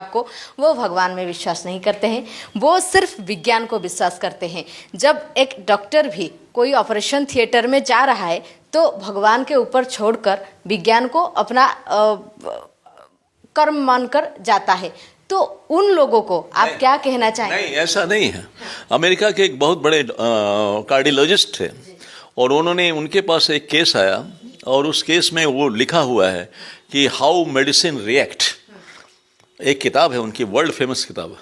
को, वो भगवान में विश्वास नहीं करते हैं, वो सिर्फ विज्ञान को विश्वास करते हैं। जब एक डॉक्टर भी कोई ऑपरेशन थिएटर में जा रहा है तो भगवान के ऊपर छोड़कर विज्ञान को अपना कर्म मानकर जाता है। तो उन लोगों को आप क्या कहना चाहेंगे? नहीं, ऐसा नहीं है। अमेरिका के एक बहुत बड़े कार्डियोलॉजिस्ट थे और उनके पास एक केस आया और उस केस में वो लिखा हुआ है कि हाउ मेडिसिन रिएक्ट, एक किताब है उनकी, वर्ल्ड फेमस किताब।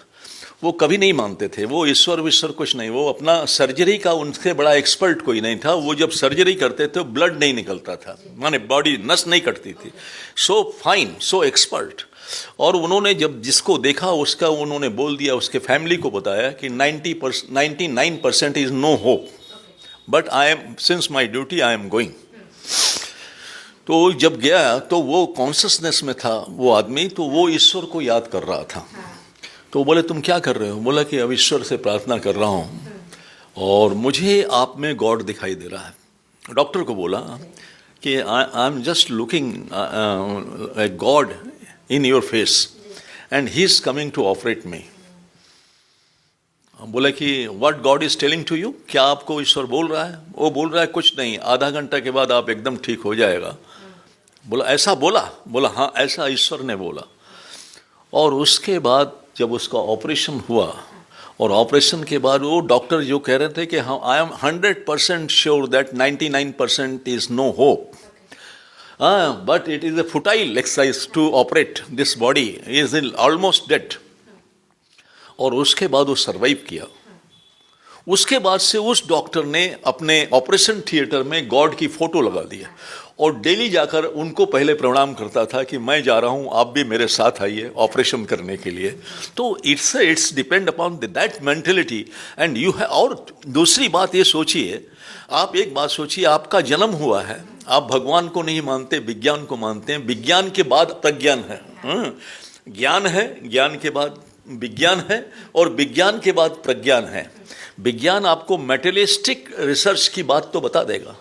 वो कभी नहीं मानते थे, वो ईश्वर विश्वर कुछ नहीं, वो अपना सर्जरी का उनसे बड़ा एक्सपर्ट कोई नहीं था। वो जब सर्जरी करते थे ब्लड नहीं निकलता था, माने बॉडी नस नहीं कटती थी। सो फाइन, सो एक्सपर्ट। और उन्होंने जब जिसको देखा उसका उन्होंने बोल दिया, उसके फैमिली को बताया कि 99% is no hope, but I am, since my duty I am going. तो जब गया तो वो कॉन्शियसनेस में था वो आदमी, तो वो ईश्वर को याद कर रहा था। तो बोले तुम क्या कर रहे हो? बोला कि अब ईश्वर से प्रार्थना कर रहा हूँ और मुझे आप में गॉड दिखाई दे रहा है। डॉक्टर को बोला कि I am just looking a god in your face and he is coming to operate me. बोला कि what god is telling to you, क्या आपको ईश्वर बोल रहा है? वो बोल रहा है कुछ नहीं, आधा घंटा के बाद आप एकदम ठीक हो जाएगा। बोला ऐसा बोला? बोला हाँ, ऐसा ईश्वर ने बोला। और उसके बाद जब उसका ऑपरेशन हुआ और ऑपरेशन के बाद वो डॉक्टर जो कह रहे थे कि हाँ I am 100% sure that 99% is no hope, but it is a futile exercise to operate this body, is almost dead. और उसके बाद वो सर्वाइव किया। उसके बाद से उस डॉक्टर ने अपने ऑपरेशन थिएटर में गॉड की फोटो लगा दी और डेली जाकर उनको पहले प्रणाम करता था कि मैं जा रहा हूँ, आप भी मेरे साथ आइए ऑपरेशन करने के लिए। तो it's depend upon that mentality and you have. और दूसरी बात ये सोचिए, आप एक बात सोचिए, आपका जन्म हुआ है, आप भगवान को नहीं मानते, विज्ञान को मानते हैं। विज्ञान के बाद प्रज्ञान है, ज्ञान है, ज्ञान के बाद विज्ञान है और विज्ञान के बाद प्रज्ञान है। विज्ञान आपको मेटेरियलिस्टिक रिसर्च की बात तो बता देगा,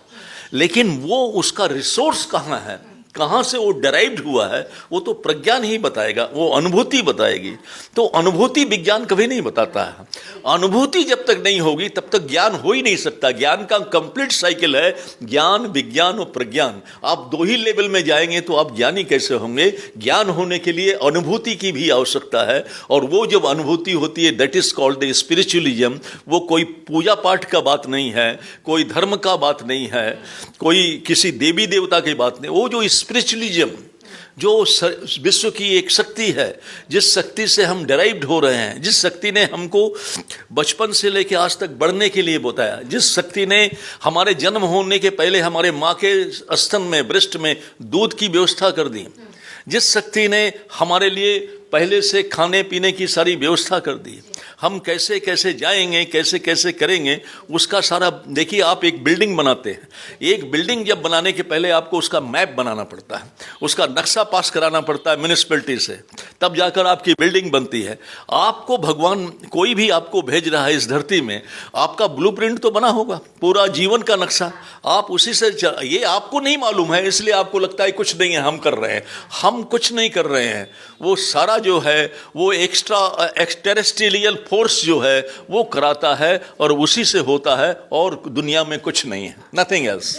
लेकिन वो उसका रिसोर्स कहाँ है, कहाँ से वो डेराइव्ड हुआ है, वो तो प्रज्ञान ही बताएगा, वो अनुभूति बताएगी। तो अनुभूति विज्ञान कभी नहीं बताता है। अनुभूति जब तक नहीं होगी तब तक ज्ञान हो ही नहीं सकता। ज्ञान का कंप्लीट साइकिल है ज्ञान, विज्ञान और प्रज्ञान। आप दो ही लेवल में जाएंगे तो आप ज्ञानी कैसे होंगे? ज्ञान होने के लिए अनुभूति की भी आवश्यकता है, और वो जब अनुभूति होती है that is called the spiritualism. वो कोई पूजा पाठ का बात नहीं है, कोई धर्म का बात नहीं है, कोई किसी देवी देवता की बात नहीं। वो जो स्पिरिचुअलिज्म, जो विश्व की एक शक्ति है, जिस शक्ति से हम डेराइव्ड हो रहे हैं, जिस शक्ति ने हमको बचपन से लेकर आज तक बढ़ने के लिए बताया, जिस शक्ति ने हमारे जन्म होने के पहले हमारे माँ के स्तन में, ब्रेस्ट में दूध की व्यवस्था कर दी, जिस शक्ति ने हमारे लिए पहले से खाने पीने की सारी व्यवस्था कर दी, हम कैसे कैसे जाएंगे, कैसे कैसे करेंगे, उसका सारा देखिए। आप एक बिल्डिंग बनाते हैं, एक बिल्डिंग जब बनाने के पहले आपको उसका मैप बनाना पड़ता है, उसका नक्शा पास कराना पड़ता है म्यूनिसिपैलिटी से, तब जाकर आपकी बिल्डिंग बनती है। आपको भगवान कोई भी आपको भेज रहा है इस धरती में, आपका ब्लूप्रिंट तो बना होगा, पूरा जीवन का नक्शा, आप उसी से ये आपको नहीं मालूम है, इसलिए आपको लगता है कुछ नहीं है हम कर रहे हैं। हम कुछ नहीं कर रहे हैं, वो सारा जो है वो एक्सटेरेस्ट्रियल फोर्स जो है वो कराता है और उसी से होता है, और दुनिया में कुछ नहीं है, नथिंग एल्स।